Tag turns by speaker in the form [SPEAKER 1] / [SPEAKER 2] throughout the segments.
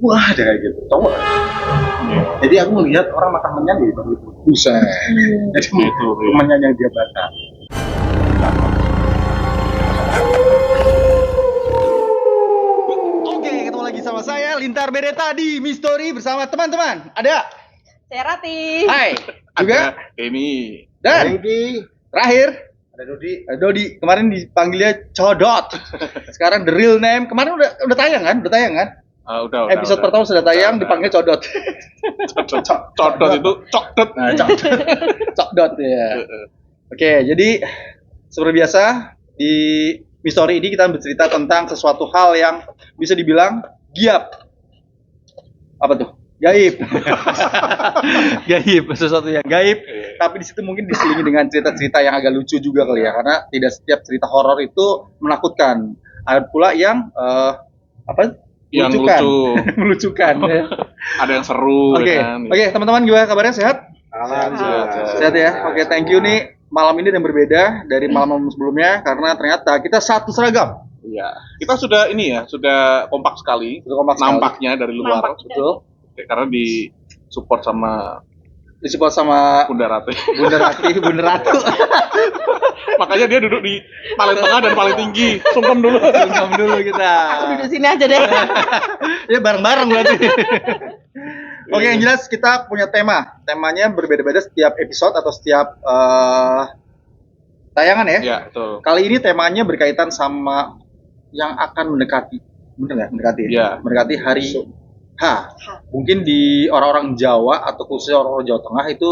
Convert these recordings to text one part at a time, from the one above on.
[SPEAKER 1] Wah, ada kayak gitu. Tahu nggak? Jadi aku melihat orang makan menyan gitu. Buset. Jadi itu menyan yang dia bakar.
[SPEAKER 2] Oke, ketemu lagi sama saya Lintar Bereta di Mystery bersama teman-teman. Ada
[SPEAKER 3] Saya Rati.
[SPEAKER 2] Hai, juga
[SPEAKER 4] Emi
[SPEAKER 2] dan terakhir
[SPEAKER 1] Ada Dodi.
[SPEAKER 2] Dodi. Kemarin dipanggilnya Codot. Sekarang the real name. Kemarin udah tayang kan?
[SPEAKER 4] udah
[SPEAKER 2] Episode pertama sudah tayang, dipanggil Codot.
[SPEAKER 4] Codot itu cokdot.
[SPEAKER 2] Nah, Codot ya. Oke, jadi seperti biasa di Mystery ini kita bercerita tentang sesuatu hal yang bisa dibilang giap. Apa tuh? Gaib. Gaib, sesuatu yang gaib. Tapi di situ mungkin diselingi dengan cerita-cerita yang agak lucu juga kali ya, karena tidak setiap cerita horor itu menakutkan. Ada pula yang
[SPEAKER 4] Yang
[SPEAKER 2] melucukan.
[SPEAKER 4] lucu.
[SPEAKER 2] Melucukan. Ya.
[SPEAKER 4] Ada yang seru.
[SPEAKER 2] Oke,
[SPEAKER 4] Kan?
[SPEAKER 2] oke, teman-teman gimana kabarnya? Sehat?
[SPEAKER 1] Alhamdulillah.
[SPEAKER 2] Sehat ya. Oke, thank you nih. Malam ini yang berbeda dari malam sebelumnya karena ternyata kita satu seragam.
[SPEAKER 4] Iya. Kita sudah sudah kompak sekali.
[SPEAKER 2] Sudah kompak sekali.
[SPEAKER 4] Nampaknya dari luar.
[SPEAKER 2] Betul.
[SPEAKER 4] Karena di support sama
[SPEAKER 2] Disupport sama
[SPEAKER 4] Bunda Rate.
[SPEAKER 2] Bunda Ratu.
[SPEAKER 4] Makanya dia duduk di paling tengah dan paling tinggi. Sungkem dulu.
[SPEAKER 2] Sungkem dulu kita.
[SPEAKER 3] Aku duduk sini aja deh.
[SPEAKER 2] Ya bareng-bareng berarti. Oke, yang jelas kita punya tema. Temanya berbeda-beda setiap episode atau setiap tayangan ya.
[SPEAKER 4] Iya, betul.
[SPEAKER 2] Kali ini temanya berkaitan sama yang akan mendekati. Bener nggak? Mendekati.
[SPEAKER 4] Iya.
[SPEAKER 2] Mendekati hari H. Mungkin di orang-orang Jawa atau khususnya orang-orang Jawa Tengah itu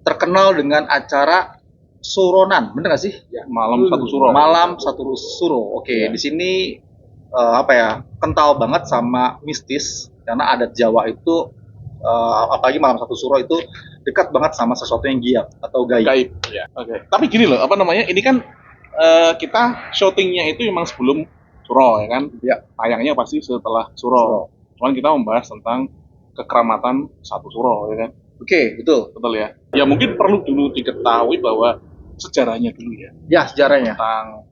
[SPEAKER 2] terkenal dengan acara suronan. Bener nggak sih?
[SPEAKER 4] Malam satu suro.
[SPEAKER 2] Malam satu suro. Oke, di sini kental banget sama mistis karena adat Jawa itu apalagi malam satu suro itu dekat banget sama sesuatu yang giap atau gaib.
[SPEAKER 4] Gaib. Ya. Oke. Tapi gini loh, ini kan kita syutingnya itu memang sebelum suro ya kan?
[SPEAKER 2] Ya.
[SPEAKER 4] Tayangnya pasti setelah suro. Cuman kita membahas tentang kekeramatan satu suro ya kan?
[SPEAKER 2] Oke, betul.
[SPEAKER 4] Betul ya. Ya mungkin perlu dulu diketahui bahwa sejarahnya dulu ya
[SPEAKER 2] Ya, sejarahnya.
[SPEAKER 4] tentang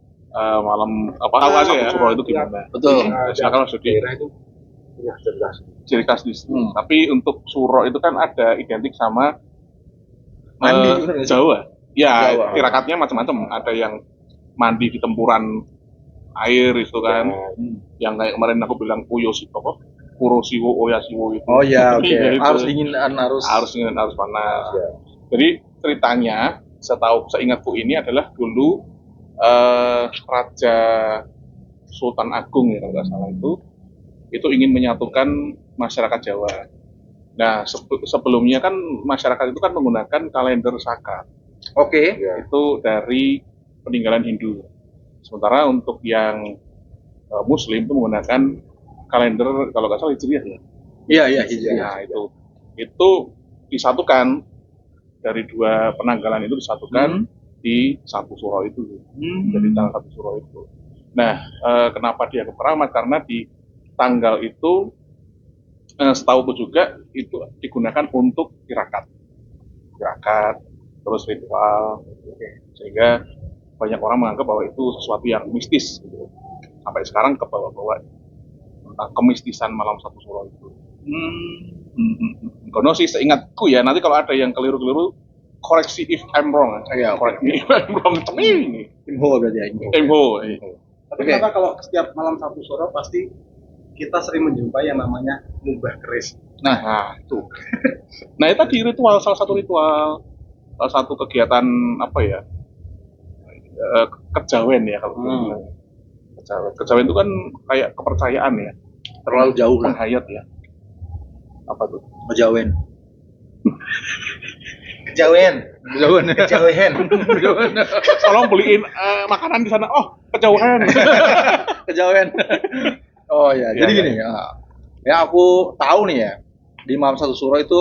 [SPEAKER 4] malam tahu aja ya suro itu gimana.
[SPEAKER 2] Betul.
[SPEAKER 4] Silakan Mas Dodi.
[SPEAKER 1] Daerah itu punya cerdas.
[SPEAKER 4] Ciri khas di situ. Tapi untuk suro itu kan ada identik sama
[SPEAKER 2] Mandi, bener nggak sih?
[SPEAKER 4] Jawa. Ya,
[SPEAKER 2] Jawa.
[SPEAKER 4] tirakatnya macam-macam. Ada yang mandi di tempuran air itu kan. Yang kayak kemarin aku bilang Kurosiwo, Oyasiwo itu.
[SPEAKER 2] Oh ya, oke.
[SPEAKER 4] Ya, itu.
[SPEAKER 2] Harus dingin dan harus
[SPEAKER 4] Harus dingin, harus panas. Jadi ceritanya, seingatku ini adalah dulu Raja Sultan Agung ya kalau nggak salah itu ingin menyatukan masyarakat Jawa. Nah sebelumnya kan masyarakat itu kan menggunakan kalender Saka.
[SPEAKER 2] Oke.
[SPEAKER 4] Itu dari peninggalan Hindu. Sementara untuk yang Muslim itu menggunakan kalender kalau nggak salah Hijriah ya.
[SPEAKER 2] Iya,
[SPEAKER 4] Nah itu disatukan dari dua penanggalan itu disatukan di satu suro itu. Jadi tanggal satu suro itu. Nah kenapa dia keramat? Karena di tanggal itu setauku juga itu digunakan untuk tirakat terus ritual, sehingga banyak orang menganggap bahwa itu sesuatu yang mistis gitu. Sampai sekarang ke bawah-bawah tentang kemistisan malam satu suro itu. Kono sih seingatku ya, nanti kalau ada yang keliru-keliru koreksi if I'm wrong.
[SPEAKER 2] Iya,
[SPEAKER 4] Correct me if I'm wrong.
[SPEAKER 2] Info berarti ya.
[SPEAKER 4] Info.
[SPEAKER 1] Tapi kenapa kalau setiap malam satu suro pasti kita sering menjumpai yang namanya ngubah keris.
[SPEAKER 4] Nah, itu. Nah, itu tadi ritual, salah satu kegiatan apa ya? Kejawen ya kalau bilang. Kejawen itu kan kayak kepercayaan ya.
[SPEAKER 2] Terlalu jauh lah.
[SPEAKER 4] Penghayat ya. Apa tuh?
[SPEAKER 2] Kejawen.
[SPEAKER 1] Kejawen.
[SPEAKER 4] Tolong beliin makanan di sana. Oh, kejauhan.
[SPEAKER 2] Kejawen. Oh ya, jadi gini ya. Ya aku tahu nih ya. Di malam satu suro itu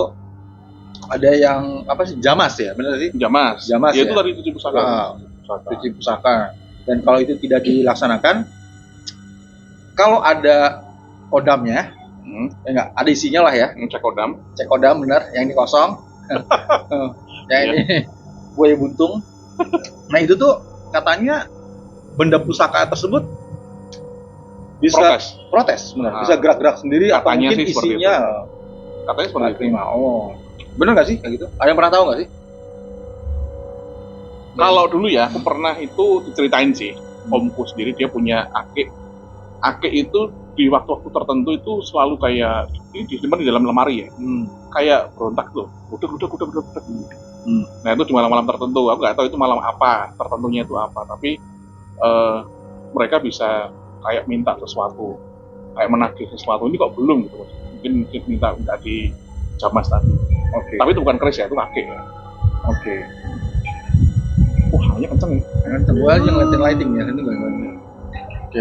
[SPEAKER 2] ada yang apa sih? Jamas ya, benar sih?
[SPEAKER 4] Jamas.
[SPEAKER 2] Jamas
[SPEAKER 4] Ya,
[SPEAKER 2] ya.
[SPEAKER 4] itu tadi cuci pusaka.
[SPEAKER 2] Cuci pusaka. Dan kalau itu tidak dilaksanakan, kalau ada kodamnya, ya enggak, ada isinya lah ya.
[SPEAKER 4] Cek kodam.
[SPEAKER 2] Cek kodam benar, yang ini kosong. Yang ini buaya buntung. Nah itu tuh katanya benda pusaka tersebut bisa protes benar, bisa gerak-gerak sendiri atau
[SPEAKER 4] Katanya
[SPEAKER 2] mungkin
[SPEAKER 4] sih seperti
[SPEAKER 2] isinya
[SPEAKER 4] Katanya seperti
[SPEAKER 2] nggak
[SPEAKER 4] itu.
[SPEAKER 2] terima. Oh, bener nggak sih kayak gitu? Ada yang pernah tahu nggak sih?
[SPEAKER 4] Kalau dulu ya, aku pernah itu diceritain sih, omku sendiri dia punya ake. Ake itu di waktu-waktu tertentu itu selalu kayak ini disimpan di dalam lemari ya, kayak berontak tuh, udah. Nah itu di malam-malam tertentu, aku nggak tahu itu malam apa, tertentunya itu apa, tapi mereka bisa kayak minta sesuatu, kayak menagih sesuatu. Ini kok belum gitu, mungkin minta di Jamas tadi.
[SPEAKER 2] Oke.
[SPEAKER 4] Tapi itu bukan keris ya, itu ake ya.
[SPEAKER 2] Oke.
[SPEAKER 4] Wah, hanya kenceng nih.
[SPEAKER 2] Gua aja ngeliatin lighting ya, ini gimana? Oke,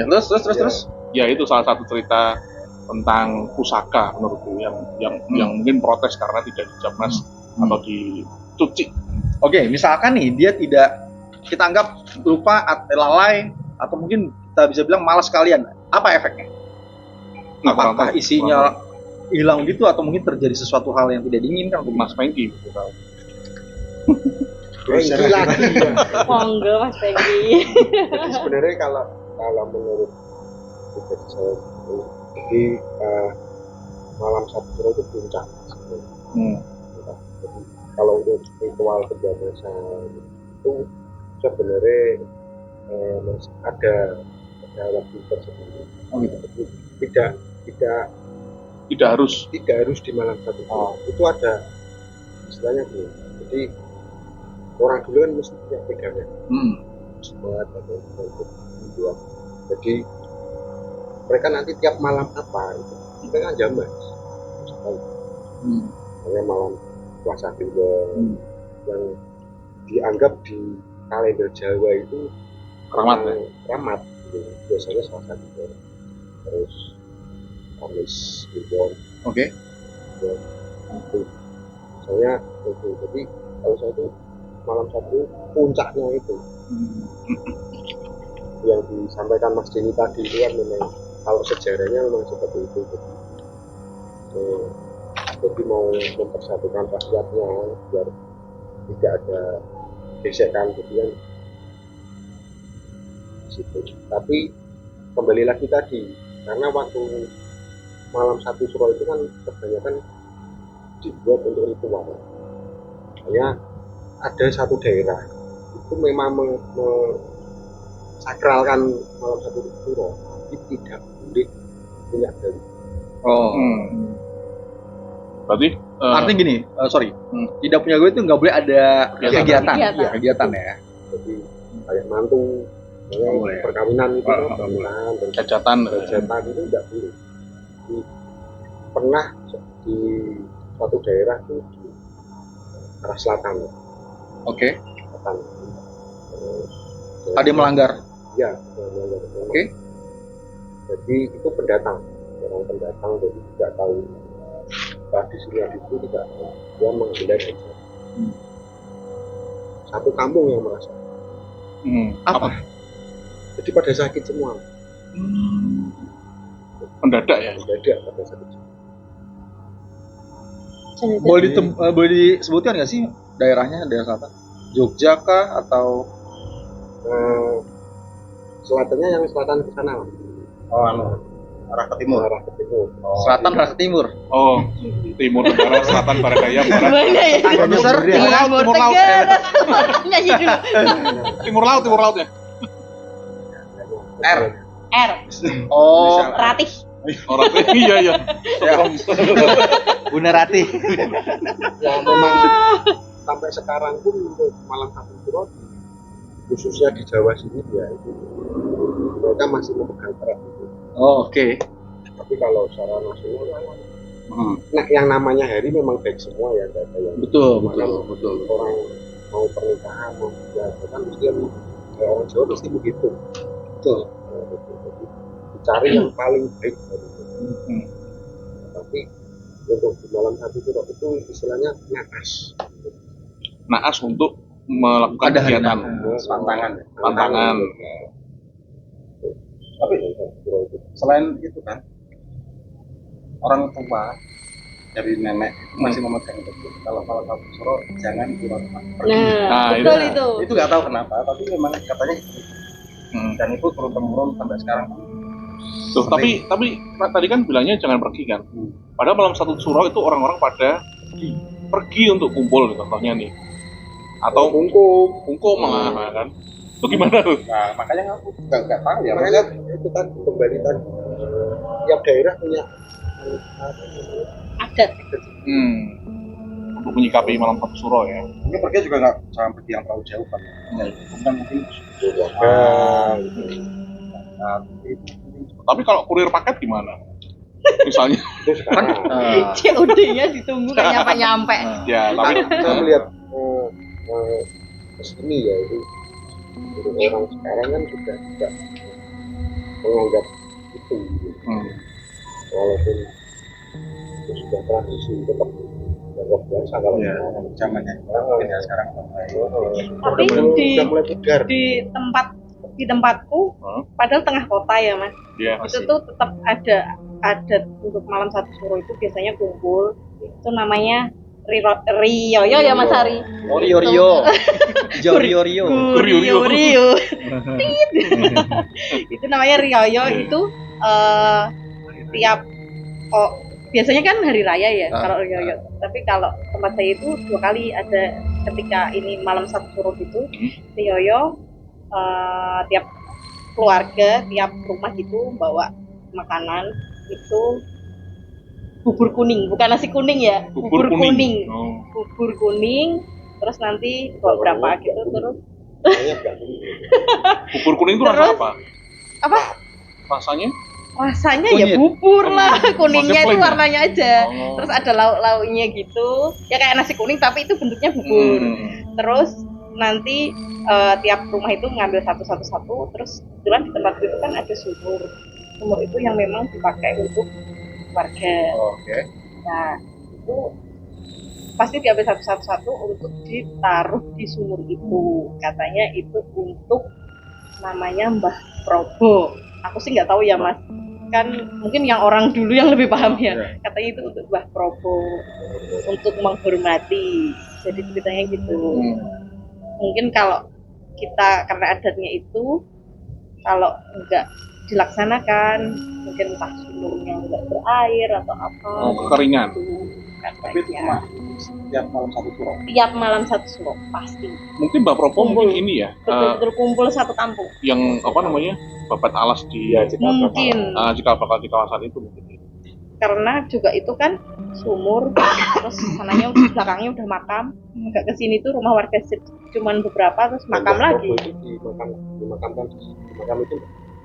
[SPEAKER 2] terus.
[SPEAKER 4] Ya itu salah satu cerita tentang pusaka menurutku yang mungkin protes karena tidak dijamas atau dicuci.
[SPEAKER 2] Oke, misalkan nih dia tidak, kita anggap lupa atau lalai atau mungkin kita bisa bilang malas sekalian, apa efeknya? Apakah isinya hilang gitu atau mungkin terjadi sesuatu hal yang tidak diinginkan untuk
[SPEAKER 4] Mas Pengki gitu tahu.
[SPEAKER 5] Pengki lagi ya.
[SPEAKER 3] Monggo Mas Pengki.
[SPEAKER 5] Jadi sebenarnya kalau menurut pribadi saya jadi malam Sabtu Suro itu puncak sebenarnya. Jadi kalau untuk ritual penjamasan itu sebenarnya ada waktu tersendiri. Jadi tidak harus di malam Sabtu Suro. Itu ada istilahnya dulu. Jadi orang dulu kan mesti punya pegangan. Semangat atau untuk jadi mereka nanti tiap malam apa itu mereka jamas hanya malam puasa Kliwon yang dianggap di kalender Jawa itu keramat gitu. Biasanya Selasa Kliwon, terus Kamis Kliwon.
[SPEAKER 2] Oke.
[SPEAKER 5] Itu saya itu jadi kalau saya itu malam Sabtu puncaknya itu yang disampaikan Mas Denny tadi itu kan memang kalau sejarahnya memang seperti itu. Jadi mau mempersatukan rakyatnya biar tidak ada gesekan gitu kan situ. Tapi kembali lagi tadi karena waktu malam Sabtu Suro itu kan kebanyakan dibuat untuk ritual. Hanya ada satu daerah itu memang sakralkan malam Sabtu Suro, itu tidak boleh punya dari.
[SPEAKER 4] Berarti
[SPEAKER 2] Artinya gini, tidak punya gue itu nggak boleh ada kegiatan ya.
[SPEAKER 5] Jadi kayak mantu, perkawinan itu perkawinan dan
[SPEAKER 4] hajatan
[SPEAKER 5] itu tidak boleh. Jadi, pernah di suatu daerah itu di arah selatan.
[SPEAKER 2] Oke.
[SPEAKER 5] Selatan.
[SPEAKER 2] Ada yang melanggar.
[SPEAKER 5] Ya, melanggar.
[SPEAKER 2] Oke.
[SPEAKER 5] Jadi itu pendatang, orang pendatang jadi tidak tahu tradisinya itu tidak tahu. Dia menghindar aja. Satu kampung yang merasa.
[SPEAKER 2] Apa?
[SPEAKER 5] Jadi pada sakit semua.
[SPEAKER 4] Mendadak ya.
[SPEAKER 5] Mendadak pada sakit semua.
[SPEAKER 2] Boleh disebutkan nggak sih daerahnya, daerah selatan? Jogja kah atau
[SPEAKER 5] selatannya yang selatan ke sana?
[SPEAKER 1] Arah ke timur.
[SPEAKER 2] selatan arah ke timur?
[SPEAKER 4] Oh, timur tenggara, selatan barat daya, barat.
[SPEAKER 3] Gimana ya?
[SPEAKER 2] Agak besar.
[SPEAKER 3] Timur
[SPEAKER 4] Laut.
[SPEAKER 3] Tenggara. Nyanyi dulu.
[SPEAKER 4] Timur laut ya.
[SPEAKER 2] R.
[SPEAKER 3] R.
[SPEAKER 2] Oh,
[SPEAKER 3] Ratih.
[SPEAKER 4] Orang iya.
[SPEAKER 2] Bunda Ratih.
[SPEAKER 5] Ya memang sampai sekarang pun untuk malam Sabtu Suro khususnya di Jawa sini ya itu mereka masih memegang erat itu.
[SPEAKER 2] Oke.
[SPEAKER 5] Tapi kalau secara nasional nah yang namanya hari memang baik semua ya, nggak ada yang
[SPEAKER 2] Betul.
[SPEAKER 5] orang mau pernikahan mau kan mesti orang Jawa mesti begitu.
[SPEAKER 2] Betul.
[SPEAKER 5] Jadi dicari yang paling baik dari itu. Tapi untuk di malam Sabtu Suro itu istilahnya
[SPEAKER 4] Naas untuk melakukan
[SPEAKER 2] Ada
[SPEAKER 4] kegiatan
[SPEAKER 2] pantangan.
[SPEAKER 1] Tapi selain itu kan orang tua dari nenek masih memegang teguh kalau malam Sabtu Suro jangan keluar rumah.
[SPEAKER 3] Nah, betul itu.
[SPEAKER 1] Itu nggak tahu kenapa, tapi memang katanya gitu. Dan itu turun temurun sampai sekarang.
[SPEAKER 4] Tuh, tapi tadi kan bilangnya jangan pergi kan. Padahal malam satu suro itu orang-orang pada pergi untuk kumpul contohnya nih. Atau kungkum malah kan. Itu gimana tuh?
[SPEAKER 1] Nah, makanya aku nggak tahu ya.
[SPEAKER 5] Makanya itu kan kembali tadi tiap daerah punya
[SPEAKER 3] Adat.
[SPEAKER 4] Untuk menyikapi malam satu suro ya.
[SPEAKER 1] Mungkin pergi juga nggak jangan pergi yang terlalu jauh kan. Mungkin
[SPEAKER 4] Tapi kalau kurir paket gimana? Misalnya,
[SPEAKER 5] itu sekarang.
[SPEAKER 3] COD-nya ditunggu kayak nyampe-nyampe.
[SPEAKER 4] ya tapi
[SPEAKER 5] Saya melihat kesini ya itu orang sekarang kan sudah tidak menganggap itu walaupun itu sudah tradisi tetap anggap biasa kalau sekarang
[SPEAKER 1] zamannya ya sekarang
[SPEAKER 3] Tapi
[SPEAKER 5] sudah mulai tegar.
[SPEAKER 3] di tempatku, padahal tengah kota ya mas.
[SPEAKER 4] ya
[SPEAKER 3] Itu tuh tetap ada adat untuk malam satu suro itu biasanya kumpul. Itu namanya Riyoyo ya Mas Hari.
[SPEAKER 2] Rio. Rio.
[SPEAKER 3] Rio. Itu namanya Riyoyo itu tiap biasanya kan hari raya ya kalau Riyoyo. Tapi kalau tempat saya itu 2 kali ada ketika ini malam satu suro itu Riyoyo tiap keluarga, tiap rumah gitu bawa makanan itu bubur kuning, bukan nasi kuning ya, bubur kuning. Bubur kuning, terus nanti bawa berapa gitu, terus
[SPEAKER 4] bubur kuning itu rasa apa?
[SPEAKER 3] apa?
[SPEAKER 4] Rasanya?
[SPEAKER 3] Rasanya
[SPEAKER 2] Kunyit.
[SPEAKER 3] ya bubur lah, kuningnya itu
[SPEAKER 4] plain ya?
[SPEAKER 3] warnanya aja. Terus ada lauk-lauknya gitu, ya kayak nasi kuning tapi itu bentuknya bubur. Terus nanti tiap rumah itu ngambil satu, terus kebetulan di tempat itu kan ada sumur itu yang memang dipakai untuk warga.
[SPEAKER 2] Oke.
[SPEAKER 3] Nah itu pasti diambil satu untuk ditaruh di sumur itu, katanya itu untuk namanya Mbah Probo. Aku sih nggak tahu ya mas, kan mungkin yang orang dulu yang lebih paham ya. Katanya itu untuk Mbah Probo, untuk menghormati, jadi ceritanya gitu. Mungkin kalau kita karena adatnya itu kalau nggak dilaksanakan mungkin entah sumurnya nggak berair atau apa
[SPEAKER 4] Kekeringan.
[SPEAKER 3] gitu.
[SPEAKER 1] tapi itu cuma setiap malam satu suro.
[SPEAKER 3] Tiap malam satu suro pasti
[SPEAKER 4] Mungkin Mbak Propo
[SPEAKER 3] Kumpul.
[SPEAKER 4] mungkin ini ya,
[SPEAKER 3] betul-betul kumpul satu kampung
[SPEAKER 4] yang apa namanya, babat alas di
[SPEAKER 3] mungkin
[SPEAKER 4] jika bakal di kawasan itu mungkin.
[SPEAKER 3] karena juga itu kan sumur terus sananya belakangnya udah makam, agak kesini tuh rumah warga cuman beberapa terus makam lagi.
[SPEAKER 5] Itu dimakamkan itu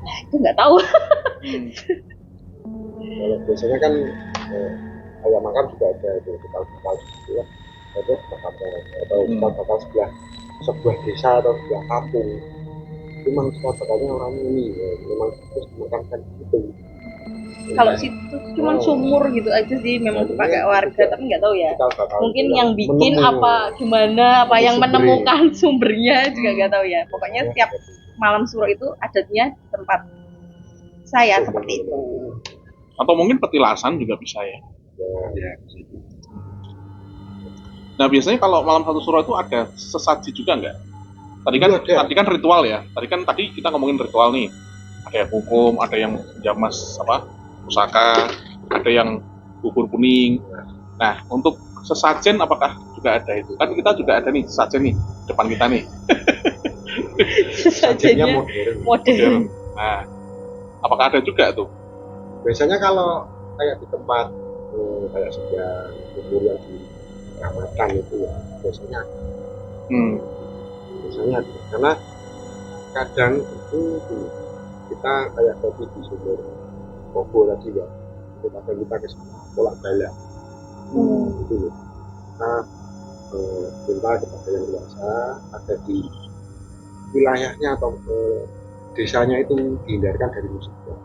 [SPEAKER 3] Nah, itu nggak tahu.
[SPEAKER 5] kalau biasanya kan kayak makam juga ada itu bakal gitu ya, itu bakal sebuah desa atau sebuah kampung itu memang bakalnya orang ini ya, memang terus dimakamkan gitu.
[SPEAKER 3] Kalau situ cuma sumur gitu aja sih memang dipakai warga, tapi nggak tahu ya. Mungkin yang bikin apa gimana, apa yang menemukan sumbernya juga nggak tahu ya. Pokoknya setiap malam suro itu adatnya di tempat saya seperti itu.
[SPEAKER 4] Atau mungkin petilasan juga bisa ya.
[SPEAKER 1] Ya.
[SPEAKER 4] Nah biasanya kalau malam satu suro itu ada sesaji juga nggak? Tadi kan ritual ya. Tadi kita ngomongin ritual nih. Ada yang hukum, ada yang jamas pusaka, ada yang bubur kuning. Nah untuk sesajen apakah juga ada itu? Kan kita juga ada nih sesajen nih depan kita nih.
[SPEAKER 3] Sesajennya modern.
[SPEAKER 4] Nah apakah ada juga tuh?
[SPEAKER 5] Biasanya kalau kayak di tempat kayak sebuah kubur yang diramatkan itu ya biasanya ada. Karena kadang itu kita kayak kopi di sumur Kobo tadi ya, itu kadang kita ke bolak balik gitu loh. Nah minta kepada yang biasa ada di wilayahnya atau desanya itu dihindarkan dari musibah.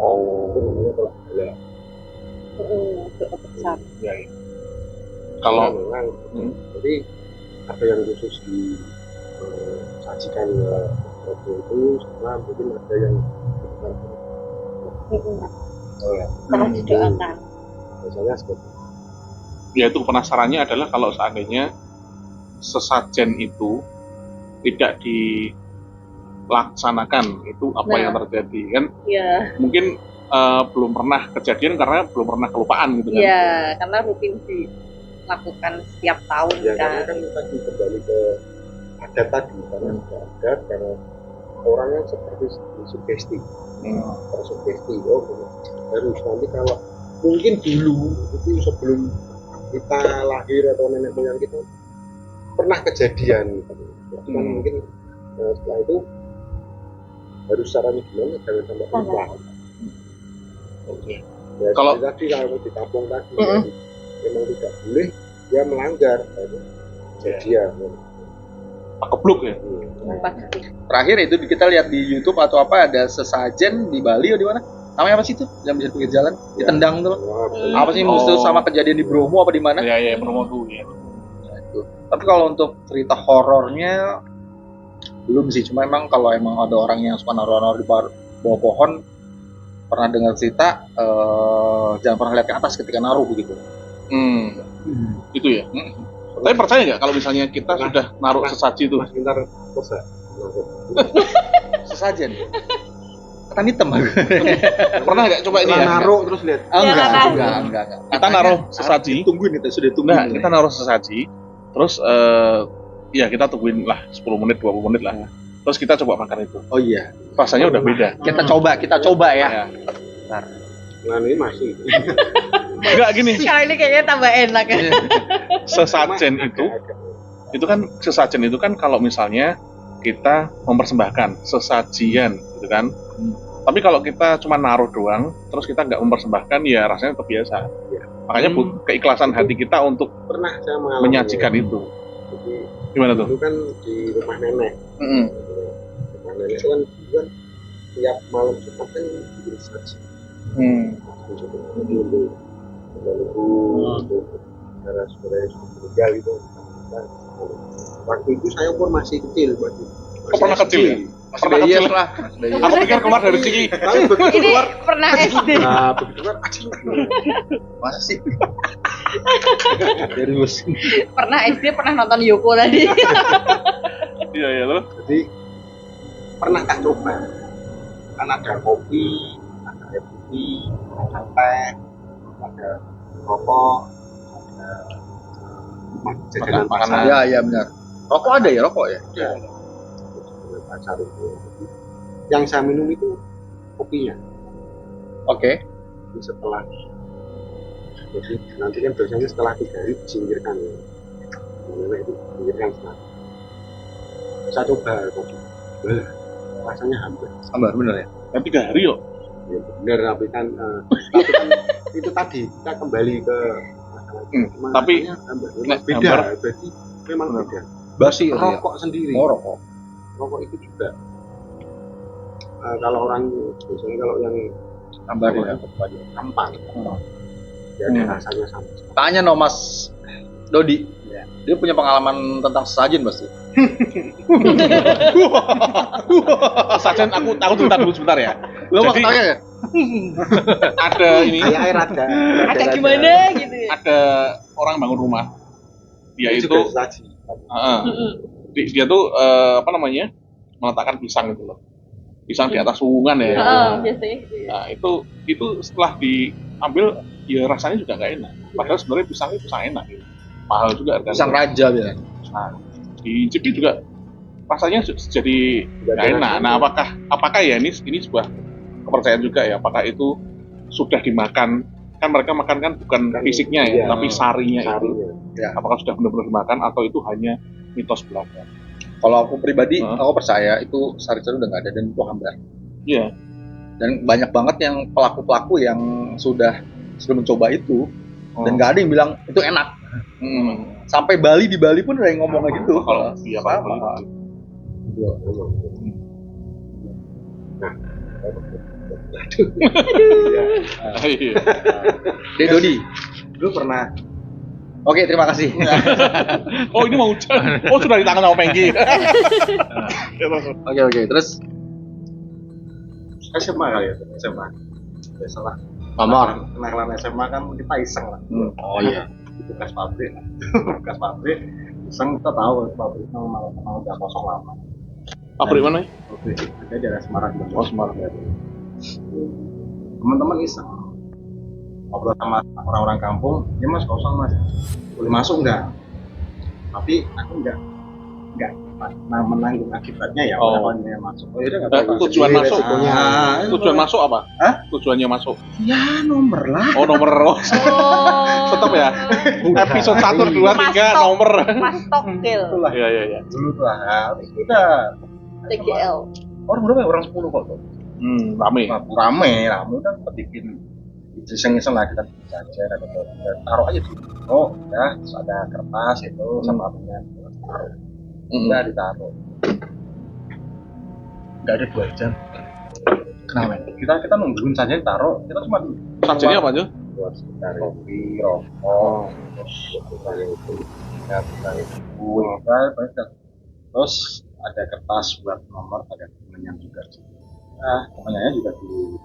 [SPEAKER 5] Itu namanya bolak balik.
[SPEAKER 3] Besar.
[SPEAKER 4] Ya. Kalau
[SPEAKER 5] memang jadi ada yang khusus disajikan waktu itu, sama mungkin ada yang
[SPEAKER 3] Terus didoakan.
[SPEAKER 5] biasanya seperti itu.
[SPEAKER 4] ya itu penasarannya adalah kalau seandainya sesajen itu tidak laksanakan itu apa
[SPEAKER 3] Nah.
[SPEAKER 4] yang terjadi kan
[SPEAKER 3] Ya,
[SPEAKER 4] mungkin belum pernah kejadian karena belum pernah kelupaan gitu kan.
[SPEAKER 3] ya, karena rutin dilakukan setiap tahun
[SPEAKER 5] Ya karena
[SPEAKER 3] kan.
[SPEAKER 5] kan tadi kembali ke adat tadi, karena ada adat, karena orang yang seperti sugesti, tersugesti, oh benar. Harus nanti kalau mungkin dulu itu sebelum kita lahir atau nenek moyang kita pernah kejadian, itu kan mungkin setelah itu harus caranya gimana jangan sampai lupa.
[SPEAKER 4] Oke.
[SPEAKER 5] Ya,
[SPEAKER 4] Kalau-
[SPEAKER 5] seperti tadi kalau ditampung tadi memang tidak boleh dia melanggar, itu kejadian.
[SPEAKER 4] Kebluk ya.
[SPEAKER 3] Pasti.
[SPEAKER 2] Terakhir itu kita lihat di YouTube atau apa ada sesajen di Bali atau di mana? Namanya apa sih itu? Yang bisa di pinggir jalan, ditendang tuh.
[SPEAKER 5] Wah, betul.
[SPEAKER 2] Apa sih musuh sama kejadian di Bromo apa di mana?
[SPEAKER 4] Ya promo tuh ya.
[SPEAKER 2] Nah, itu. Tapi kalau untuk cerita horornya belum sih, cuma emang kalau emang ada orang yang suka naruh-naruh di bawah pohon pernah dengar cerita jangan pernah lihat ke atas ketika naruh gitu.
[SPEAKER 4] Itu ya. Tapi percaya nggak kalau misalnya kita sudah naruh sesaji itu?
[SPEAKER 5] Mas Pintar bisa.
[SPEAKER 2] Sesajen. Ketan hitam.
[SPEAKER 4] Pernah nggak coba ini ya?
[SPEAKER 5] Naruh terus lihat.
[SPEAKER 2] Enggak.
[SPEAKER 4] Kita naruh sesaji.
[SPEAKER 2] Tungguin itu sudah tungguin.
[SPEAKER 4] Nah, kita naruh sesaji. Terus ya kita tungguin lah 10 menit 20 menit lah. Terus kita coba makan itu.
[SPEAKER 2] Oh iya.
[SPEAKER 4] Rasanya udah beda.
[SPEAKER 2] Kita coba ya.
[SPEAKER 4] Ya.
[SPEAKER 5] Nah ini masih.
[SPEAKER 4] Enggak gini.
[SPEAKER 3] Sekarang ini kayaknya tambah enak ya.
[SPEAKER 4] Sesajen itu kan kalau misalnya kita mempersembahkan sesajian gitu kan. Tapi kalau kita cuma naruh doang terus kita nggak mempersembahkan ya rasanya tetap biasa. Makanya keikhlasan hati kita untuk
[SPEAKER 5] Pernah saya mengalami
[SPEAKER 4] menyajikan itu.
[SPEAKER 5] Jadi
[SPEAKER 4] Gimana tuh?
[SPEAKER 5] dulu kan di rumah nenek. Rumah nenek itu kan dulu kan tiap malam Jumat kan bikin saji. Jadi untuk saudara-saudara yang sudah meninggal itu. Waktu itu saya pun masih kecil, masih
[SPEAKER 4] Pernah kecil ya? Pernah
[SPEAKER 2] Iya,
[SPEAKER 4] kecil.
[SPEAKER 2] pernah.
[SPEAKER 4] Aku pikir keluar dari Ciki.
[SPEAKER 5] Tapi begitu
[SPEAKER 3] Ini
[SPEAKER 5] keluar,
[SPEAKER 3] pernah SD.
[SPEAKER 5] nah begitu keluar, aduh,
[SPEAKER 2] Masa sih? Serius.
[SPEAKER 3] Pernah SD pernah nonton Yoko tadi.
[SPEAKER 4] Iya loh.
[SPEAKER 5] jadi pernah tak coba kan ada kopi, ada air putih, ada teh, ada rokok, ada jajanan pasar,
[SPEAKER 2] Iya benar. Rokok ada ya rokok ya?
[SPEAKER 5] jajanan pasar itu. Yang saya minum itu kopinya.
[SPEAKER 2] Oke.
[SPEAKER 5] Jadi setelah, jadi nanti kan biasanya setelah 3 hari disingkirkan ya. Nenek itu disingkirkan setelah. Saya coba kopi. Rasanya hampir.
[SPEAKER 2] Sambar bener ya?
[SPEAKER 4] Kan 3 hari yuk.
[SPEAKER 5] Ya benar, tapi kan itu tadi kita kembali ke masalah itu. Cuma
[SPEAKER 4] tapi
[SPEAKER 5] rasanya hampir. Memang
[SPEAKER 4] nek
[SPEAKER 5] beda,
[SPEAKER 4] hambar-
[SPEAKER 5] berarti memang
[SPEAKER 4] Benar.
[SPEAKER 5] beda.
[SPEAKER 2] Basi ya?
[SPEAKER 5] Rokok sendiri,
[SPEAKER 2] Oh rokok.
[SPEAKER 5] rokok itu juga. Kalau orang biasanya kalau yang
[SPEAKER 2] Sambar ya?
[SPEAKER 5] gampang, ya ada rasanya sama.
[SPEAKER 2] Tanya no Mas Dodi. Dia punya pengalaman tentang sesajen pasti.
[SPEAKER 4] Sesajen aku cerita dulu sebentar ya.
[SPEAKER 2] Lo mau
[SPEAKER 4] Jadi-
[SPEAKER 2] tanya ya?
[SPEAKER 4] Ada ini,
[SPEAKER 5] Kayak air ada.
[SPEAKER 3] Ada gimana gitu ya.
[SPEAKER 4] ada orang bangun rumah. Dia
[SPEAKER 5] Itu
[SPEAKER 4] itu
[SPEAKER 5] juga sesaji.
[SPEAKER 4] dia tuh apa namanya? Meletakkan pisang gitu loh. Pisang di atas sungan ya.
[SPEAKER 3] Biasanya gitu ya.
[SPEAKER 4] Nah, itu setelah diambil ya rasanya juga nggak enak. Padahal sebenarnya pisang itu pisang enak gitu. Mahal juga harganya.
[SPEAKER 2] Pisang raja ya.
[SPEAKER 4] Nah, diicipi juga rasanya jadi nggak enak. Nah, apakah ya ini sebuah kepercayaan juga ya? Apakah itu sudah dimakan? Kan mereka makan kan bukan fisiknya ya,
[SPEAKER 5] Iya.
[SPEAKER 4] tapi sarinya itu.
[SPEAKER 5] Sarinya.
[SPEAKER 2] Ya.
[SPEAKER 4] Apakah sudah benar-benar dimakan atau itu hanya mitos belaka?
[SPEAKER 2] Kalau aku pribadi,
[SPEAKER 4] Hah?
[SPEAKER 2] aku percaya itu sari-sari udah nggak ada dan itu hambar.
[SPEAKER 4] Iya.
[SPEAKER 2] Dan banyak banget yang pelaku-pelaku yang sudah mencoba itu dan
[SPEAKER 4] Oh.
[SPEAKER 2] nggak ada yang bilang itu enak. Sampai di Bali pun ada yang ngomong kayak gitu.
[SPEAKER 4] Kalau iya
[SPEAKER 2] Sama.
[SPEAKER 4] kalau
[SPEAKER 5] Iya, memang. Nah,
[SPEAKER 4] iya.
[SPEAKER 2] Dek Dodi.
[SPEAKER 5] dulu pernah
[SPEAKER 2] Oke, terima kasih.
[SPEAKER 4] Oh ini mau hujan. Oh sudah di tangan sama Pengki. Ya, terus.
[SPEAKER 2] Oke, terus
[SPEAKER 1] SMA kali ya, SMA. Biasalah.
[SPEAKER 2] nomor.
[SPEAKER 1] Kenakalan SMA kan kita iseng lah.
[SPEAKER 2] Oh iya.
[SPEAKER 1] Bekas pabrik, iseng kita tahu pabrik mau udah kosong lama.
[SPEAKER 4] Pabrik mana?
[SPEAKER 1] Oke, ada di daerah Semarang.
[SPEAKER 4] Oh, Semarang.
[SPEAKER 1] Teman-teman iseng ngobrol sama orang-orang kampung, ya mas kosong mas, boleh masuk nggak? Tapi aku nggak menanggung akibatnya ya.
[SPEAKER 4] Oh.
[SPEAKER 1] Kalau dia masuk, oh yaudah nggak apa-apa.
[SPEAKER 4] Tujuan
[SPEAKER 5] Jadi
[SPEAKER 4] masuk.
[SPEAKER 5] resikonya.
[SPEAKER 4] Tujuan masuk apa?
[SPEAKER 1] Hah?
[SPEAKER 4] Tujuannya masuk.
[SPEAKER 1] Ya nomor lah.
[SPEAKER 4] Oh, nomor.
[SPEAKER 3] Oh.
[SPEAKER 4] Tetap ya. Episode 1, 2, 3
[SPEAKER 3] Mastok.
[SPEAKER 4] nomor.
[SPEAKER 3] Mas Tokil.
[SPEAKER 1] Itulah
[SPEAKER 4] Iya, iya, iya.
[SPEAKER 1] dulu tuh lah. Udah.
[SPEAKER 3] TGL.
[SPEAKER 1] Orang berapa ya? Orang 10 kok tuh.
[SPEAKER 4] Rame.
[SPEAKER 1] Nah, rame udah bikin iseng-iseng lah kita jajan atau taruh aja dulu. Oh, ya, terus ada kertas itu sama apanya taruh. Udah ditaruh. Nggak ada 2 jam. Kenapa? Kita nungguin saja taruh. Kita cuma
[SPEAKER 4] Sanksinya apa aja?
[SPEAKER 5] buat sekitar
[SPEAKER 1] kopi, rokok,
[SPEAKER 5] itu ya bukan
[SPEAKER 1] kue, terus ada kertas buat nomor, ada temennya juga. Nah, temennya juga di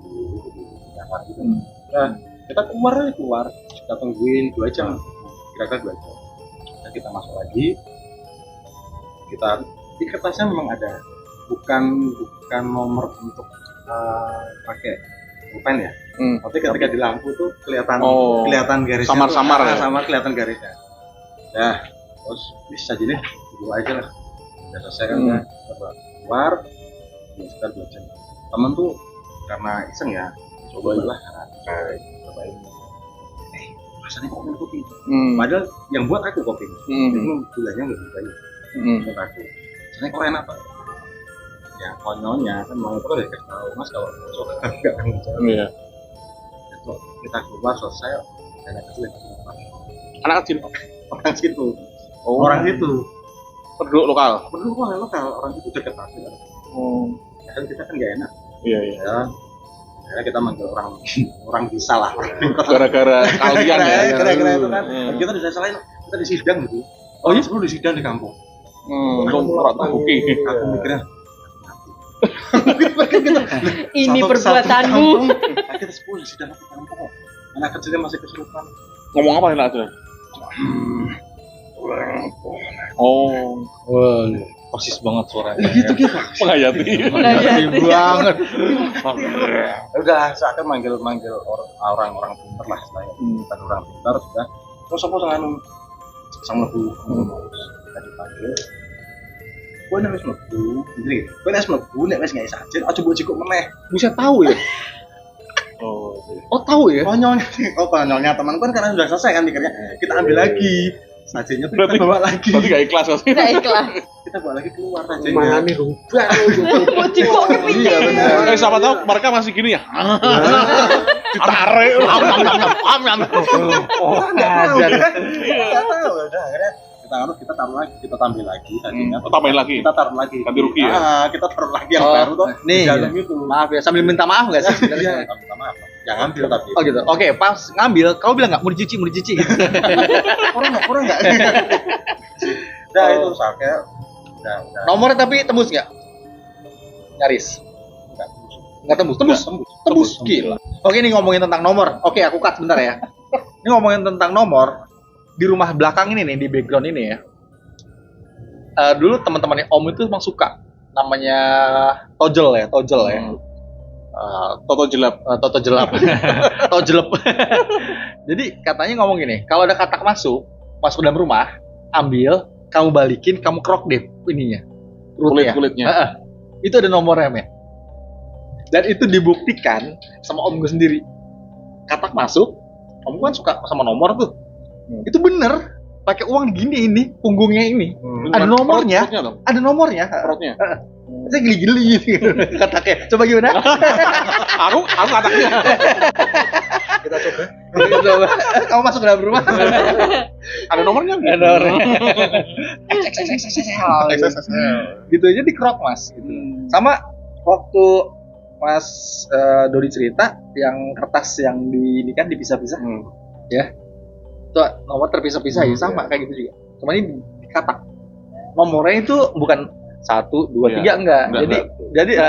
[SPEAKER 1] kamar gitu. Nah, kita keluar, kita tungguin 2 jam, kira-kira 2 jam. Nah, kita masuk lagi, kita di kertasnya memang ada, bukan nomor untuk pakai pulpen ya. Tapi ketika di lampu tuh kelihatan garisnya,
[SPEAKER 4] Samar-samar
[SPEAKER 1] tuh,
[SPEAKER 4] ya?
[SPEAKER 1] samar kelihatan garisnya. Ya, terus bisa gini, dulu aja lah. Udah selesai kan ya, keluar, ya sekitar 2 jam. Temen tuh karena iseng ya, cobain lah, cobain. Rasanya kok minum kopi. Padahal yang buat aku kopi. Itu gulanya nggak banyak. Buat aku. Rasanya kok enak pak. Ya konyolnya kan mau itu udah dikasih tahu mas kalau besok nggak akan jauh.
[SPEAKER 4] Iya.
[SPEAKER 1] Itu kita keluar selesai, anak kecil yang keluar.
[SPEAKER 4] Anak kecil.
[SPEAKER 1] Orang situ.
[SPEAKER 4] Oh.
[SPEAKER 1] Orang situ.
[SPEAKER 4] Penduduk lokal.
[SPEAKER 1] Perlu orang lokal, orang itu dekat pasti. Kan kita kan nggak enak.
[SPEAKER 4] Iya, iya.
[SPEAKER 1] Ya. Akhirnya kita manggil orang bisa lah.
[SPEAKER 4] Gara-gara kalian ya.
[SPEAKER 1] Gara-gara itu kan. Kita bisa selain kita di sidang gitu. Oh iya, sebelum di sidang di kampung.
[SPEAKER 4] Oke.
[SPEAKER 1] Aku mikirnya
[SPEAKER 3] Ini
[SPEAKER 1] satu
[SPEAKER 3] perbuatanmu.
[SPEAKER 1] kampung, kita 10 di sidang satu kampung. Anak kecilnya masih kesurupan.
[SPEAKER 4] Ngomong apa enak aja? Oh,
[SPEAKER 2] Wah, persis banget suaranya.
[SPEAKER 1] Gitu gitu.
[SPEAKER 4] menghayati.
[SPEAKER 2] banget.
[SPEAKER 1] Udah saatnya manggil orang-orang pintar lah istilahnya. Bukan orang pintar sudah. Terus apa sangan sama bu kita dipanggil. Kowe nek wis mlebu, jadi kowe nek wis mlebu nek wis nggak sajen aja mbok jikuk meneh.
[SPEAKER 2] Bisa tahu ya?
[SPEAKER 4] Oh,
[SPEAKER 2] Oh tahu ya?
[SPEAKER 1] Konyolnya teman kan karena sudah selesai kan mikirnya. Kita ambil lagi. Sajennya tuh
[SPEAKER 4] berarti
[SPEAKER 1] kita bawa lagi.
[SPEAKER 4] Berarti gak ikhlas mas.
[SPEAKER 3] Nggak ikhlas.
[SPEAKER 1] Kita bawa lagi keluar
[SPEAKER 5] mana
[SPEAKER 1] sajennya.
[SPEAKER 5] nih rubah
[SPEAKER 3] Bocil kok kepiting.
[SPEAKER 1] Iya benar.
[SPEAKER 4] Siapa tahu mereka masih gini ya. Ditarik.
[SPEAKER 2] Oh, ngajar.
[SPEAKER 1] Enggak tahu udah akhirnya kita taruh lagi, kita tampil lagi sajennya.
[SPEAKER 4] Tambahin lagi.
[SPEAKER 1] Kita taruh lagi.
[SPEAKER 4] Ganti rugi ya?
[SPEAKER 1] Kita taruh lagi yang
[SPEAKER 2] Oh,
[SPEAKER 1] baru tuh
[SPEAKER 2] nih,
[SPEAKER 1] di dalam itu.
[SPEAKER 2] Maaf ya, sambil minta maaf nggak sih?
[SPEAKER 1] Iya, minta maaf. Jangan ambil tapi.
[SPEAKER 2] Oh gitu. Oke, pas ngambil, kamu bilang nggak mau dicuci gitu.
[SPEAKER 1] Kurang enggak? Udah itu saatnya udah.
[SPEAKER 2] Nomornya tapi tembus nggak? Nyaris.
[SPEAKER 1] Enggak.
[SPEAKER 2] Nggak tembus. Tembus. Gila. Oke, ini ngomongin tentang nomor. Oke, aku cut sebentar ya. Ini ngomongin tentang nomor di rumah belakang ini nih, di background ini ya. Dulu teman-temannya Om itu emang suka namanya tojel ya.
[SPEAKER 4] Toto jelap.
[SPEAKER 2] Toto jelap. Tojelep. Jadi katanya ngomong gini, kalau ada katak masuk ke dalam rumah, ambil, kamu balikin, kamu kerok deh ininya.
[SPEAKER 4] Kulitnya.
[SPEAKER 2] Heeh. Itu ada nomornya, men. Dan itu dibuktikan sama om gue sendiri. Katak masuk, om kan suka sama nomor tuh. Itu bener. Pakai uang gini ini, punggungnya ini. Ada nomornya.
[SPEAKER 4] Perutnya dong.
[SPEAKER 2] Ada nomornya.
[SPEAKER 4] Perutnya.
[SPEAKER 2] Saya geli-geli gitu kataknya. Coba gimana?
[SPEAKER 4] Aku kataknya.
[SPEAKER 5] kita coba
[SPEAKER 2] Coba. Kamu masuk ke dalam rumah.
[SPEAKER 4] Ada nomornya.
[SPEAKER 2] Ada nomornya. Gitu aja dikerok mas. Gitu. Sama waktu Mas Dodi cerita yang kertas yang ini kan dipisah-pisah, ya. Itu nomor terpisah-pisah ya sama kayak gitu juga. Cuma ini dikatak. Nomornya itu bukan 1, 2, 3 enggak. Jadi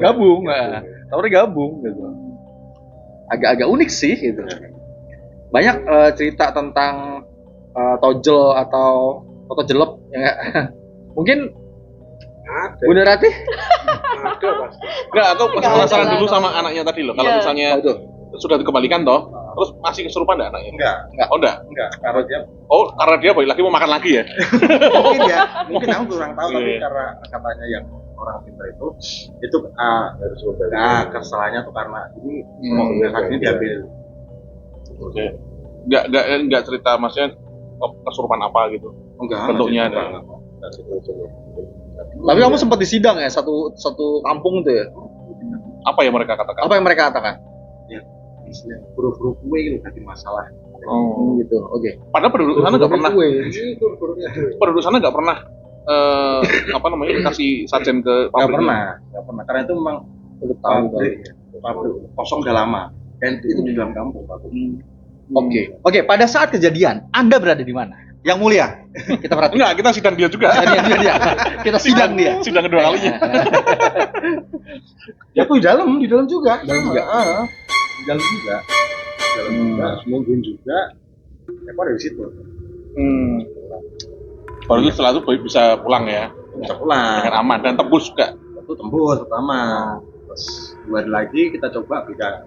[SPEAKER 2] gabung. Nah, nomornya gabung gitu. Agak-agak unik sih gitu. Banyak cerita tentang tojel atau jelep ya nggak? Mungkin
[SPEAKER 5] ada.
[SPEAKER 2] Bunda Ratih?
[SPEAKER 5] Ada pasti.
[SPEAKER 4] Enggak, aku
[SPEAKER 3] Enggak
[SPEAKER 4] penasaran
[SPEAKER 3] ada.
[SPEAKER 4] dulu sama anaknya tadi loh. Kalau
[SPEAKER 3] Iya.
[SPEAKER 4] misalnya
[SPEAKER 2] Oh, itu.
[SPEAKER 4] sudah dikembalikan toh, terus masih kesurupan enggak anaknya?
[SPEAKER 1] Enggak,
[SPEAKER 4] Oh enggak.
[SPEAKER 1] karena dia
[SPEAKER 4] Oh, karena dia balik lagi mau makan lagi ya?
[SPEAKER 1] mungkin ya, mungkin aku kurang tahu tapi
[SPEAKER 4] Iya.
[SPEAKER 1] karena katanya yang orang pintar itu
[SPEAKER 5] Harus membalik.
[SPEAKER 1] kesalahannya tuh karena ini
[SPEAKER 4] Hmm.
[SPEAKER 1] saksinya diambil.
[SPEAKER 4] Oke. Enggak cerita maksudnya kesurupan apa gitu.
[SPEAKER 1] Enggak,
[SPEAKER 4] Bentuknya
[SPEAKER 1] enggak,
[SPEAKER 4] ada.
[SPEAKER 1] enggak.
[SPEAKER 2] Tapi kamu sempat di sidang ya satu kampung itu ya?
[SPEAKER 4] Apa yang mereka katakan?
[SPEAKER 2] Apa yang mereka katakan?
[SPEAKER 1] Ya, istilah buru-buru kue itu tadi masalah.
[SPEAKER 4] Oh.
[SPEAKER 2] Gitu. Oke.
[SPEAKER 4] Padahal penduduk sana nggak pernah.
[SPEAKER 5] Ini guru-gurunya.
[SPEAKER 4] Penduduk sana nggak pernah apa namanya kasih sajen ke
[SPEAKER 1] Enggak
[SPEAKER 4] pabriknya.
[SPEAKER 1] pernah. Karena itu memang
[SPEAKER 2] Udah tahu.
[SPEAKER 1] pabrik kosong udah lama dan itu di dalam kampung pabrik.
[SPEAKER 2] Oke. Pada saat kejadian, Anda berada di mana? Yang mulia. Kita perhatikan.
[SPEAKER 4] Enggak, kita sidang dia juga.
[SPEAKER 2] Dia. Kita sidang dia.
[SPEAKER 4] Sidang kedua kalinya.
[SPEAKER 1] Ya tuh di dalam juga.
[SPEAKER 2] Dalam juga.
[SPEAKER 1] Di dalam juga. Mungkin juga. Ya kok dari situ.
[SPEAKER 4] Baru itu setelah itu bisa pulang ya
[SPEAKER 1] Bisa pulang.
[SPEAKER 4] dengan aman dan tebus juga.
[SPEAKER 1] Itu tembus pertama. Terus 2 hari lagi kita coba beda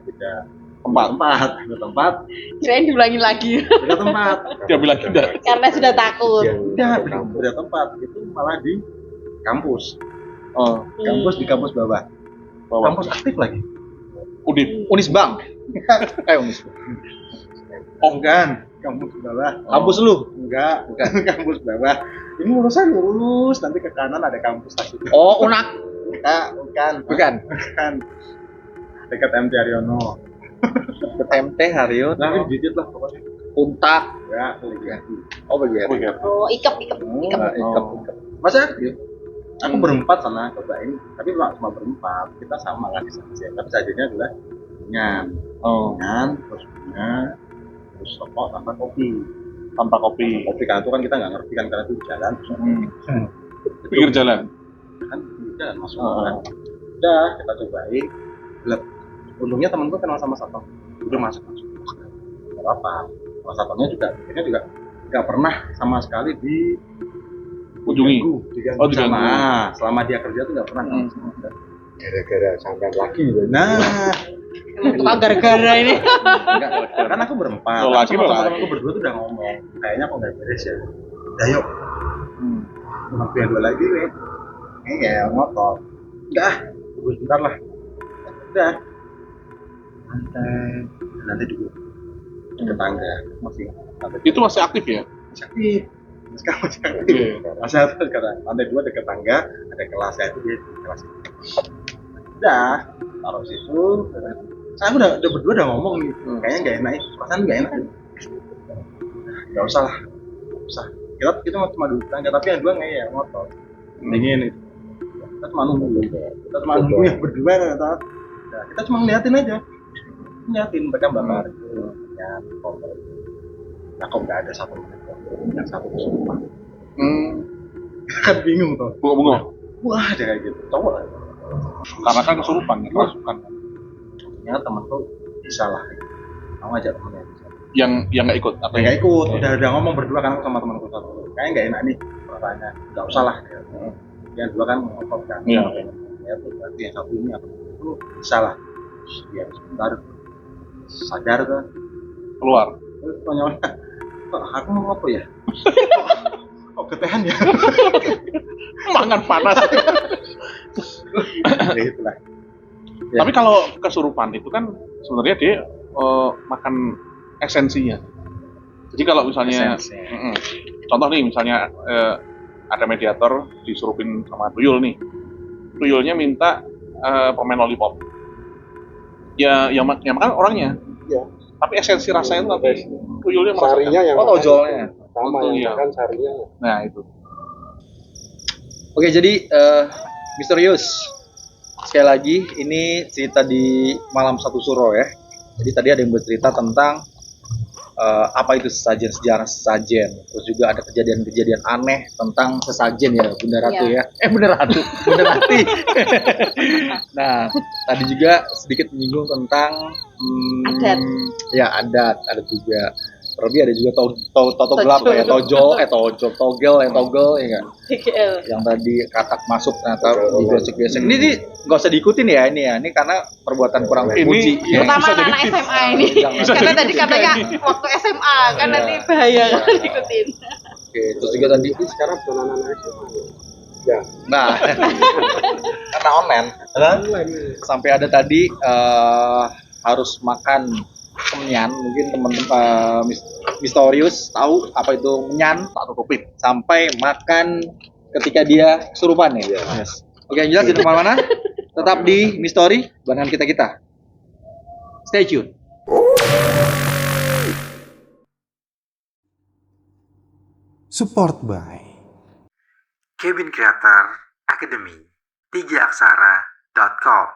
[SPEAKER 1] tempat.
[SPEAKER 3] Kirain diulangin lagi
[SPEAKER 1] Beda tempat.
[SPEAKER 4] Dia bilang tidak.
[SPEAKER 3] karena sudah takut.
[SPEAKER 1] Udah beda tempat. Itu malah di kampus.
[SPEAKER 4] Oh,
[SPEAKER 1] Di kampus bawah.
[SPEAKER 4] bawah.
[SPEAKER 1] Kampus aktif lagi.
[SPEAKER 4] Udin.
[SPEAKER 2] Unisbank. Unis.
[SPEAKER 1] Oh bukan, kampus bawah.
[SPEAKER 2] Kampus lu.
[SPEAKER 1] Enggak, bukan kampus bawah. Ini lulusan lurus, nanti ke kanan ada kampus lagi.
[SPEAKER 2] Oh, Unak.
[SPEAKER 1] Bukan.
[SPEAKER 2] Bukan.
[SPEAKER 1] Dekat MT Haryono.
[SPEAKER 2] MT Haryo.
[SPEAKER 1] Nanti digit lah pokoknya.
[SPEAKER 2] Unta.
[SPEAKER 1] Ya, lagi.
[SPEAKER 2] Oh, bagian.
[SPEAKER 4] Oh, iya.
[SPEAKER 3] Oh, ikep.
[SPEAKER 2] Ikap.
[SPEAKER 1] Masa aktif? Aku berempat sana cobain, tapi cuma berempat. Kita sama ngasih saja. Tapi sajiannya adalah ringan,
[SPEAKER 4] Oh,
[SPEAKER 1] terus bunga, terus rokok tanpa kopi.
[SPEAKER 4] tanpa kopi.
[SPEAKER 1] Kopi kan itu kan kita nggak ngerti kan karena itu di jalan. Terus
[SPEAKER 4] Pinggir jalan.
[SPEAKER 1] kan jalan masuk kan. Udah kita cobain. Gelap. Untungnya temanku kenal sama satpam. Udah masuk. Nggak apa-apa. Kalau satpamnya juga, dia juga nggak pernah sama sekali
[SPEAKER 4] Kunjungi.
[SPEAKER 1] diganggu
[SPEAKER 4] Oh, diganggu.
[SPEAKER 1] selama dia kerja tuh nggak pernah.
[SPEAKER 5] Gara-gara sampai lagi.
[SPEAKER 1] Nah,
[SPEAKER 3] Emang tukang gara-gara ini.
[SPEAKER 1] enggak, kan aku berempat.
[SPEAKER 4] Lo lagi,
[SPEAKER 1] Sama
[SPEAKER 4] lo lagi.
[SPEAKER 1] teman-temanku berdua tuh udah ngomong, kayaknya kok nggak beres ya. Udah yuk, waktu yang 2 lagi nih. Ya motor. Udah, tunggu sebentar lah. Udah. Nanti dulu. Ke tangga masih
[SPEAKER 4] Itu masih aktif ya?
[SPEAKER 1] aktif. Sekarang masih aktif.
[SPEAKER 4] Oke.
[SPEAKER 1] Masih aktif sekarang. Lantai 2 dekat tangga, ada kelasnya itu di kelas itu. Udah, taruh situ. Saya udah berdua udah ngomong nih, kayaknya nggak enak, perasaan nggak enak. Nggak usah lah, nggak usah. Kita cuma duduk tangga, tapi yang 2 ngeyel motor. Dingin itu. Kita cuma nunggu yang berdua ternyata. Nah, kita cuma ngeliatin aja. Ngeliatin mereka bakar. Ya, kompor. Nah, kok nggak ada satu menit yang satu kesurupan. Kan bingung tuh.
[SPEAKER 4] Bunga-bunga.
[SPEAKER 1] Wah, ada kayak gitu. Coba.
[SPEAKER 4] Karena kan kesurupan, ya, kerasukan.
[SPEAKER 1] Ternyata temen tuh bisa lah. Mau ngajak temennya bisa.
[SPEAKER 4] Yang nggak ikut apa
[SPEAKER 1] Ya nggak ikut, udah ngomong berdua kan aku sama temanku satu. Kayaknya nggak enak nih rasanya. Nggak usah lah. Yang 2 kan ngotot kan.
[SPEAKER 4] Iya.
[SPEAKER 1] Ya tuh berarti yang satu ini apa itu bisa lah. Ya sebentar sadar tuh.
[SPEAKER 4] keluar.
[SPEAKER 1] Terus tanya, kok aku mau apa ya? Kok ketehan ya?
[SPEAKER 4] Mangan panas.
[SPEAKER 1] Ya itulah.
[SPEAKER 4] Tapi kalau kesurupan itu kan sebenarnya dia makan esensinya. Jadi kalau misalnya, contoh nih misalnya ada mediator disurupin sama tuyul nih, tuyulnya minta permen lollipop. Ya, yang makan orangnya.
[SPEAKER 5] Iya.
[SPEAKER 4] Tapi esensi rasanya itu nanti tuyulnya merasakan.
[SPEAKER 5] Sarinya yang
[SPEAKER 2] Oh, tojolnya.
[SPEAKER 5] sama yang
[SPEAKER 4] Iya.
[SPEAKER 5] makan sarinya.
[SPEAKER 4] Nah itu.
[SPEAKER 2] Oke, jadi misterius. Sekali lagi, ini cerita di Malam Satu Suro ya. Jadi tadi ada yang bercerita tentang apa itu sesajen, sejarah sesajen. Terus juga ada kejadian-kejadian aneh tentang sesajen ya, Bunda Ratu ya. Bunda Ratu, Bunda Rati. Nah, tadi juga sedikit menyinggung tentang
[SPEAKER 3] Adat.
[SPEAKER 2] Ya, adat juga. Terlebih ada juga Toto gelap ya, togel ya kan.
[SPEAKER 3] TGL.
[SPEAKER 2] Yang tadi katak masuk ternyata digesek-gesek. Ini nggak usah diikutin ya ini ya. Ini karena perbuatan kurang
[SPEAKER 4] Ini
[SPEAKER 2] puji. Ya.
[SPEAKER 3] Pertama
[SPEAKER 4] bisa jadi
[SPEAKER 3] anak
[SPEAKER 4] tips.
[SPEAKER 3] SMA ini.
[SPEAKER 2] Bisa
[SPEAKER 3] Karena
[SPEAKER 4] jadi
[SPEAKER 3] tadi
[SPEAKER 4] tips
[SPEAKER 3] katanya
[SPEAKER 4] ini.
[SPEAKER 3] waktu SMA kan
[SPEAKER 2] Iya.
[SPEAKER 3] nanti bahaya kalau ikutin.
[SPEAKER 2] Oke, terus juga tadi
[SPEAKER 5] Jadi sekarang bukan anak-anak SMA. Ya,
[SPEAKER 2] nah karena online sampai ada tadi harus makan menyan, mungkin teman-teman Mistorius tahu apa itu menyan,
[SPEAKER 4] Tak tutupin.
[SPEAKER 2] sampai makan ketika dia kesurupan ya. Yes. Oke, yang jelas di mana-mana tetap di Mistori barengan kita. Stay tune.
[SPEAKER 6] Support by
[SPEAKER 7] Kevin Creator Academy 3aksara.com